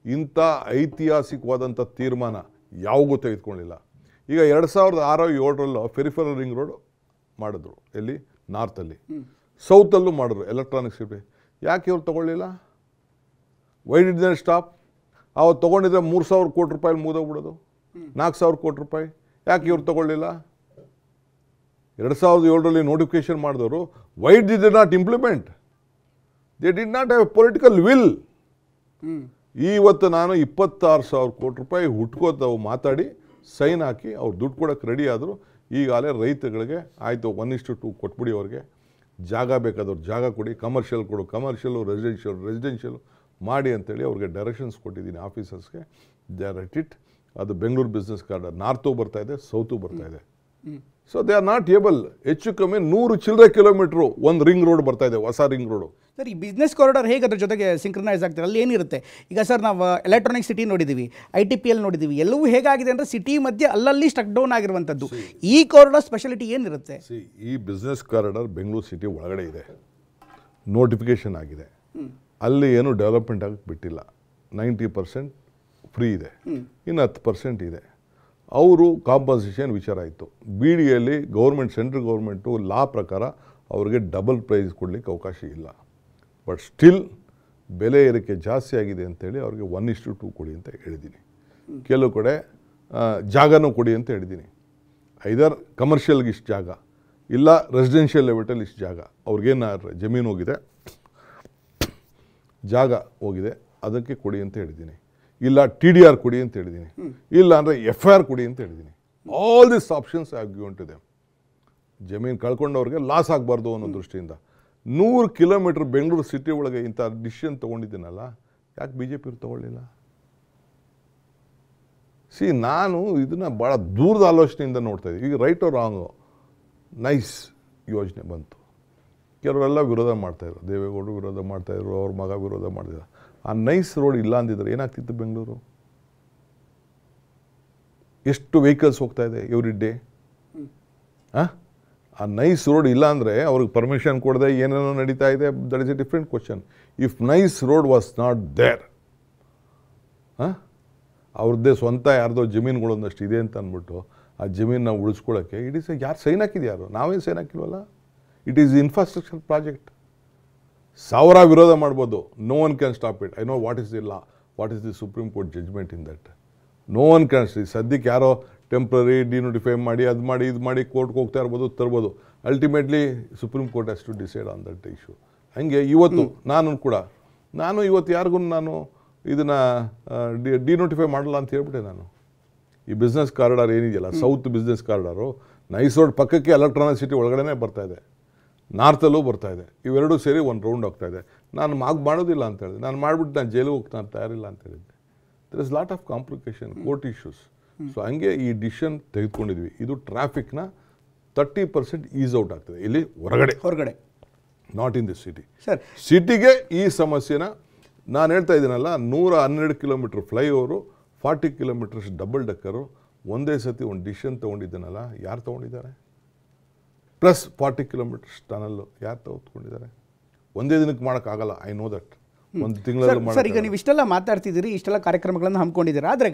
ಇಂಥ ಐತಿಹಾಸಿಕವಾದಂಥ ತೀರ್ಮಾನ ಯಾವಾಗೂ ತೆಗೆದುಕೊಳ್ಳಿಲ್ಲ. ಈಗ 2006-07 ಫೆರಿಫೆರಲ್ ರಿಂಗ್ ರೋಡ್ ಮಾಡಿದ್ರು, ಎಲ್ಲಿ ನಾರ್ತಲ್ಲಿ, ಸೌತಲ್ಲೂ ಮಾಡಿದ್ರು ಎಲೆಕ್ಟ್ರಾನಿಕ್ ಸಿಟಿ. ಯಾಕೆ ಇವ್ರು ತೊಗೊಳ್ಳಿಲ್ಲ? Why did they stop? ಅವತ್ತು ತೊಗೊಂಡಿದ್ರೆ 3,000 ಕೋಟಿ ರೂಪಾಯಿ ಮುಗಿದೋಗ್ಬಿಡೋದು, 4,000 ಕೋಟಿ ರೂಪಾಯಿ. ಯಾಕೆ ಇವ್ರು ತೊಗೊಳ್ಳಿಲ್ಲ? 2007 ನೋಟಿಫಿಕೇಶನ್ ಮಾಡಿದವರು Y did they not implement? They did not have political will. ಇವತ್ತು ನಾನು 26,000 ಕೋಟಿ ರೂಪಾಯಿ ಹುಟ್ಕೋತಾವು ಮಾತಾಡಿ ಸೈನ್ ಹಾಕಿ ಅವ್ರು ದುಡ್ಡು ಕೊಡೋಕ್ಕೆ ರೆಡಿ ಆದರು. ಈಗಾಗಲೇ ರೈತಗಳಿಗೆ ಆಯಿತು 1:2 ಕೊಟ್ಬಿಡಿ, ಅವ್ರಿಗೆ ಜಾಗ ಬೇಕಾದವ್ರು ಜಾಗ ಕೊಡಿ, ಕಮರ್ಷಿಯಲ್ ಕೊಡು ಕಮರ್ಷಿಯಲು, ರೆಸಿಡೆನ್ಷಿಯಲು ಮಾಡಿ ಅಂತೇಳಿ ಅವ್ರಿಗೆ ಡೈರೆಕ್ಷನ್ಸ್ ಕೊಟ್ಟಿದ್ದೀನಿ ಆಫೀಸರ್ಸ್ಗೆ. They are at it. ಅದು ಬೆಂಗಳೂರು ಬಿಸ್ನೆಸ್ ಕಾರ್ಡರ್ ನಾರ್ತು ಬರ್ತಾ ಇದೆ, ಸೌತು ಬರ್ತಾ ಇದೆ. So they are not able. ಹೆಚ್ಚು ಕಮ್ಮಿ 100 ಚಿಲ್ಲರೆ ಕಿಲೋಮೀಟ್ರು ಒಂದು ರಿಂಗ್ ರೋಡ್ ಬರ್ತಾ ಇದೆ, ಹೊಸ ರಿಂಗ್ ರೋಡು. ಸರ್, ಈ ಬಿಸ್ನೆಸ್ ಕಾರಿಡಾರ್ ಹೇಗೆ ಅದ್ರ ಜೊತೆಗೆ ಸಿಂಕ್ರನೈಸ್ ಆಗ್ತಾರೆ? ಅಲ್ಲಿ ಏನಿರುತ್ತೆ? ಈಗ ಸರ್ ನಾವು ಎಲೆಕ್ಟ್ರಾನಿಕ್ ಸಿಟಿ ನೋಡಿದ್ದೀವಿ, ITPL ನೋಡಿದ್ದೀವಿ, ಎಲ್ಲವೂ ಹೇಗಾಗಿದೆ ಅಂದರೆ ಸಿಟಿ ಮಧ್ಯೆ ಅಲ್ಲಲ್ಲಿ ಸ್ಟಕ್ ಡೌನ್ ಆಗಿರುವಂಥದ್ದು. ಈ ಕಾರಿಡಾರ್ ಸ್ಪೆಷಾಲಿಟಿ ಏನಿರುತ್ತೆ? ಈ ಬಿಸ್ನೆಸ್ ಕಾರಿಡಾರ್ ಬೆಂಗಳೂರು ಸಿಟಿ ಒಳಗಡೆ ಇದೆ, ನೋಟಿಫಿಕೇಶನ್ ಆಗಿದೆ. ಅಲ್ಲಿ ಏನು ಡೆವಲಪ್ಮೆಂಟ್ ಆಗಕ್ಕೆ ಬಿಟ್ಟಿಲ್ಲ. 90% ಫ್ರೀ ಇದೆ, ಇನ್ನು 10% ಇದೆ. ಅವರು ಕಾಂಪನ್ಸೇಷನ್ ವಿಚಾರ ಆಯಿತು. BDಯಲ್ಲಿ ಗೌರ್ಮೆಂಟ್, ಸೆಂಟ್ರಲ್ ಗೌರ್ಮೆಂಟು ಲಾ ಪ್ರಕಾರ ಅವ್ರಿಗೆ ಡಬಲ್ ಪ್ರೈಸ್ ಕೊಡಲಿಕ್ಕೆ ಅವಕಾಶ ಇಲ್ಲ. ಬಟ್ ಸ್ಟಿಲ್ ಬೆಲೆ ಏರಿಕೆ ಜಾಸ್ತಿ ಆಗಿದೆ ಅಂತೇಳಿ ಅವ್ರಿಗೆ 1:2 ಕೊಡಿ ಅಂತ ಹೇಳಿದ್ದೀನಿ. ಕೆಲವು ಕಡೆ ಜಾಗನೂ ಕೊಡಿ ಅಂತ ಹೇಳಿದ್ದೀನಿ. ಐದರ್ ಕಮರ್ಷಿಯಲ್ಗೆ ಇಷ್ಟು ಜಾಗ, ಇಲ್ಲ ರೆಸಿಡೆನ್ಷಿಯಲ್ ಲೆವೆಟಲ್ಲಿ ಇಷ್ಟು ಜಾಗ. ಅವ್ರಿಗೇನು ಜಮೀನು ಹೋಗಿದೆ, ಜಾಗ ಹೋಗಿದೆ, ಅದಕ್ಕೆ ಕೊಡಿ ಅಂತ ಹೇಳಿದ್ದೀನಿ. ಇಲ್ಲ TDR ಕೊಡಿ ಅಂತ ಹೇಳಿದ್ದೀನಿ, ಇಲ್ಲ ಅಂದರೆ FIR ಕೊಡಿ ಅಂತ ಹೇಳಿದ್ದೀನಿ. All this options I have given to them. ಜಮೀನು ಕಳ್ಕೊಂಡವ್ರಿಗೆ ಲಾಸ್ ಆಗಬಾರ್ದು ಅನ್ನೋ ದೃಷ್ಟಿಯಿಂದ 100 ಕಿಲೋಮೀಟ್ರ್ ಬೆಂಗಳೂರು ಸಿಟಿ ಒಳಗೆ ಇಂಥ ಡಿಸಿಷನ್ ತೊಗೊಂಡಿದ್ದೀನಲ್ಲ, ಯಾಕೆ BJP ಅವ್ರು ತೊಗೊಳ್ಳಿಲ್ಲ? ನಾನು ಇದನ್ನು ಭಾಳ ದೂರದ ಆಲೋಚನೆಯಿಂದ ನೋಡ್ತಾ ಇದ್ದೀವಿ. ಈಗ ರೈಟ್ ಆರ್ ರಾಂಗು, ನೈಸ್ ಯೋಜನೆ ಬಂತು, ಕೆಲವರೆಲ್ಲ ವಿರೋಧ ಮಾಡ್ತಾಯಿದ್ರು, ದೇವೇಗೌಡರು ವಿರೋಧ ಮಾಡ್ತಾಯಿದ್ರು, ಅವ್ರ ಮಗ ವಿರೋಧ ಮಾಡ್ತಿದ್ರು. ಆ ನೈಸ್ ರೋಡ್ ಇಲ್ಲ ಅಂದಿದ್ರೆ ಏನಾಗ್ತಿತ್ತು ಬೆಂಗಳೂರು? ಎಷ್ಟು ವೆಹಿಕಲ್ಸ್ ಹೋಗ್ತಾ ಇದೆ ಎವ್ರಿ ಡೇ? ಆ ನೈಸ್ ರೋಡ್ ಇಲ್ಲ ಅಂದರೆ ಅವ್ರಿಗೆ ಪರ್ಮಿಷನ್ ಕೊಡದೆ ಏನೇನೋ ನಡೀತಾ ಇದೆ. That is a different question. If NICE road was not there, ಅವ್ರದ್ದೇ ಸ್ವಂತ ಯಾರ್ದೋ ಜಮೀನುಗಳೊಂದಷ್ಟು ಇದೆ ಅಂತ ಅಂದ್ಬಿಟ್ಟು ಆ ಜಮೀನನ್ನ ಉಳಿಸ್ಕೊಳ್ಳೋಕ್ಕೆ ಯಾರು ಸೈನ್ ಹಾಕಿದ್ಯಾರು? ನಾವೇನು ಸೈನ್ ಹಾಕಿಲ್ವಲ್ಲ. It is infrastructure project. 1000 ವಿರೋಧ ಮಾಡ್ಬೋದು, no one can stop it. I know what is the law, what is the supreme court judgment in that. No one can. ಸದ್ಯಕ್ಕೆ ಯಾರೋ ಟೆಂಪ್ರರಿ ಡಿನೋಟಿಫೈ ಮಾಡಿ ಅದು ಮಾಡಿ ಇದು ಮಾಡಿ ಕೋರ್ಟ್ಗೆ ಹೋಗ್ತಾ ಇರ್ಬೋದು, ತರ್ಬೋದು. Ultimately supreme court has to decide on that issue. ಹಾಗೆ ಇವತ್ತು ನಾನು ಇವತ್ತು ಯಾರಿಗೂ ನಾನು ಇದನ್ನು ಡಿನೋಟಿಫೈ ಮಾಡಲ್ಲ ಅಂತ ಹೇಳ್ಬಿಟ್ಟೆ. ನಾನು ಈ ಬಿಸ್ನೆಸ್ ಕಾರಿಡಾರ್ ಏನಿದೆಯಲ್ಲ, south business corridor nice road ಪಕ್ಕಕ್ಕೆ ಎಲೆಕ್ಟ್ರಾನಿಕ್ ಸಿಟಿ ಒಳಗಡೆ ಬರ್ತಾ ಇದೆ, ನಾರ್ತಲ್ಲೂ ಬರ್ತಾ ಇದೆ. ಇವೆರಡೂ ಸೇರಿ ಒಂದು ರೌಂಡ್ ಹೋಗ್ತಾ ಇದೆ. ನಾನು ಮಾಡೋದಿಲ್ಲ ಅಂತ ಹೇಳಿದೆ. ನಾನು ಮಾಡಿಬಿಟ್ಟು ನಾನು ಜೈಲಿಗೆ ಹೋಗ್ತಾನೆ ತಯಾರಿಲ್ಲ ಅಂತ ಹೇಳಿದ್ದೆ. There is lot of complication, court issues. So ಹಂಗೆ ಈ ಡಿಸಿಷನ್ ತೆಗೆದುಕೊಂಡಿದ್ವಿ. ಇದು ಟ್ರಾಫಿಕ್ನ 30% ಈಸ್ ಔಟ್ ಆಗ್ತದೆ ಇಲ್ಲಿ ಹೊರಗಡೆ, not in this city. Sir, ಸಿಟಿಗೆ ಈ ಸಮಸ್ಯೆನ ನಾನು ಹೇಳ್ತಾ ಇದ್ದೀನಲ್ಲ, 112 ಕಿಲೋಮೀಟ್ರ್ ಫ್ಲೈಓವರು, 40 ಕಿಲೋಮೀಟರ್ಸ್ ಡಬಲ್ ಡಕ್ಕರು, ಒಂದೇ ಸತಿ ಒಂದು ಡಿಸಿಷನ್ ತೊಗೊಂಡಿದ್ದೀನಲ್ಲ, ಯಾರು ತೊಗೊಂಡಿದ್ದಾರೆ? ಪ್ಲಸ್ 40 ಕಿಲೋಮೀಟರ್ಸ್ ಟನಲ್ಲು ಯಾರು ತೆಗೆದುಕೊಂಡಿದ್ದಾರೆ? ಒಂದೇ ದಿನಕ್ಕೆ ಮಾಡೋಕ್ಕಾಗಲ್ಲ. I know that. ಒಂದು ತಿಂಗಳಲ್ಲಿ ಸರ್, ಈಗ ನೀವು ಇಷ್ಟೆಲ್ಲ ಮಾತಾಡ್ತಿದ್ದೀರಿ, ಇಷ್ಟೆಲ್ಲ ಕಾರ್ಯಕ್ರಮಗಳನ್ನು ಹಮ್ಮಿಕೊಂಡಿದ್ದೀರಾ. ಆದ್ರೆ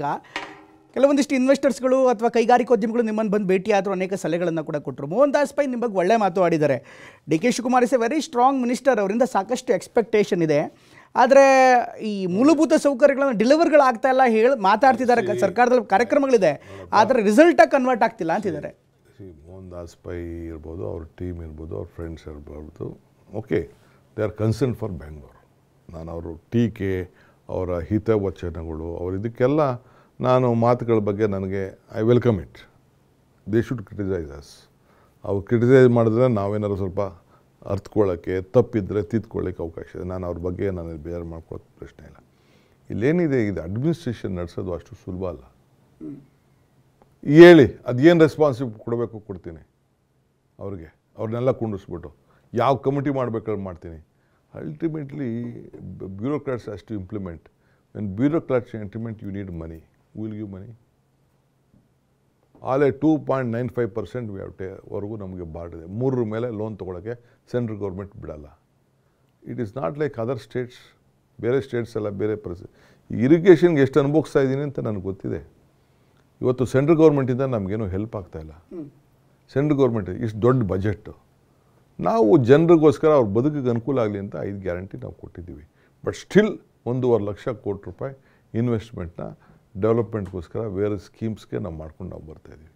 ಕೆಲವೊಂದಿಷ್ಟು ಇನ್ವೆಸ್ಟರ್ಸ್ಗಳು ಅಥವಾ ಕೈಗಾರಿಕೋದ್ಯಮಿಗಳು ನಿಮ್ಮನ್ನು ಬಂದು ಭೇಟಿ ಆದರೂ ಅನೇಕ ಸಲಹೆಗಳನ್ನು ಕೂಡ ಕೊಟ್ಟರು. ಮೋಹನ್ ದಾಸ್ ಪೈ ನಿಮ್ಮ ಬಗ್ಗೆ ಒಳ್ಳೆ ಮಾತು ಆಡಿದ್ದಾರೆ. DK Shivakumar is A very strong minister, ಅವರಿಂದ ಸಾಕಷ್ಟು ಎಕ್ಸ್ಪೆಕ್ಟೇಷನ್ ಇದೆ. ಆದರೆ ಈ ಮೂಲಭೂತ ಸೌಕರ್ಯಗಳನ್ನು ಡೆಲಿವರ್ಗಳಾಗ್ತಾ ಇಲ್ಲ ಮಾತಾಡ್ತಿದ್ದಾರೆ. ಸರ್ಕಾರದಲ್ಲಿ ಕಾರ್ಯಕ್ರಮಗಳಿದೆ, ಆದರೆ ರಿಸಲ್ಟಾಗಿ ಕನ್ವರ್ಟ್ ಆಗ್ತಿಲ್ಲ ಅಂತಿದ್ದಾರೆ. ಮೋಹನ್ ದಾಸ್ ಪೈ ಇರ್ಬೋದು, ಅವ್ರ ಟೀಮ್ ಇರ್ಬೋದು, ಅವ್ರ ಫ್ರೆಂಡ್ಸ್ ಇರ್ಬೋದು, okay, they are concern for Bengaluru. ನಾನು ಅವರು ಟೀಕೆ, ಅವರ ಹಿತವಚನಗಳು, ಅವ್ರ ಇದಕ್ಕೆಲ್ಲ ನಾನು ಮಾತುಗಳ ಬಗ್ಗೆ ನನಗೆ I welcome it. They should criticise us. ಅವ್ರು ಕ್ರಿಟಿಸೈಸ್ ಮಾಡಿದ್ರೆ ನಾವೇನಾದ್ರು ಸ್ವಲ್ಪ ಅರ್ಥಕೊಳ್ಳೋಕ್ಕೆ, ತಪ್ಪಿದ್ರೆ ತಿದ್ಕೊಳ್ಳೋಕ್ಕೆ ಅವಕಾಶ ಇದೆ. ನಾನು ಅವ್ರ ಬಗ್ಗೆ ನಾನು ಬೇಜಾರು ಮಾಡ್ಕೊಳ್ಳೋಕ್ಕೆ ಪ್ರಶ್ನೆ ಇಲ್ಲ. ಇಲ್ಲೇನಿದೆ, ಇದು ಅಡ್ಮಿನಿಸ್ಟ್ರೇಷನ್ ನಡೆಸೋದು ಅಷ್ಟು ಸುಲಭ ಅಲ್ಲ. ಹೇಳಿ ಅದೇನು ರೆಸ್ಪಾನ್ಸಿಬಿಲಿಟಿ ಕೊಡಬೇಕು ಕೊಡ್ತೀನಿ ಅವ್ರಿಗೆ. ಅವ್ರನ್ನೆಲ್ಲ ಕುಂಡಿಸ್ಬಿಟ್ಟು ಯಾವ ಕಮಿಟಿ ಮಾಡಬೇಕಾದ್ರೆ ಮಾಡ್ತೀನಿ. Ultimately bureaucrats has to implement. When bureaucrats implement you need money. Will give money. ಆಲೇ 2.95% ವರೆಗೂ ನಮಗೆ ಬಾರ್ಡಿದೆ. 3 ಮೇಲೆ ಲೋನ್ ತೊಗೊಳಕ್ಕೆ ಸೆಂಟ್ರಲ್ ಗೌರ್ಮೆಂಟ್ ಬಿಡಲ್ಲ. It is not like other states. ಬೇರೆ ಸ್ಟೇಟ್ಸ್ ಎಲ್ಲ ಬೇರೆ ಪರಿಸ್ಥಿತಿ. ಇರಿಗೇಷನ್ಗೆ ಎಷ್ಟು ಅನುಭವಿಸ್ತಾ ಇದ್ದೀನಿ ಅಂತ ನನಗೆ ಗೊತ್ತಿದೆ. ಇವತ್ತು ಸೆಂಟ್ರಲ್ ಗೌರ್ಮೆಂಟಿಂದ ನಮಗೇನು ಹೆಲ್ಪ್ ಆಗ್ತಾಯಿಲ್ಲ. ಸೆಂಟ್ರಲ್ ಗೌರ್ಮೆಂಟ್ ಇಷ್ಟು ದೊಡ್ಡ ಬಜೆಟ್ಟು, ನಾವು ಜನರಿಗೋಸ್ಕರ ಅವ್ರ ಬದುಕಿಗೆ ಅನುಕೂಲ ಆಗಲಿ ಅಂತ 5 ಗ್ಯಾರಂಟಿ ನಾವು ಕೊಟ್ಟಿದ್ದೀವಿ. ಬಟ್ ಸ್ಟಿಲ್ 1.5 ಲಕ್ಷ ಕೋಟಿ ರೂಪಾಯಿ ಇನ್ವೆಸ್ಟ್ಮೆಂಟ್ನ ಡೆವಲಪ್ಮೆಂಟ್ಗೋಸ್ಕರ ಬೇರೆ ಸ್ಕೀಮ್ಸ್ಗೆ ನಾವು ಮಾಡ್ಕೊಂಡು ನಾವು ಬರ್ತಾಯಿದ್ದೀವಿ.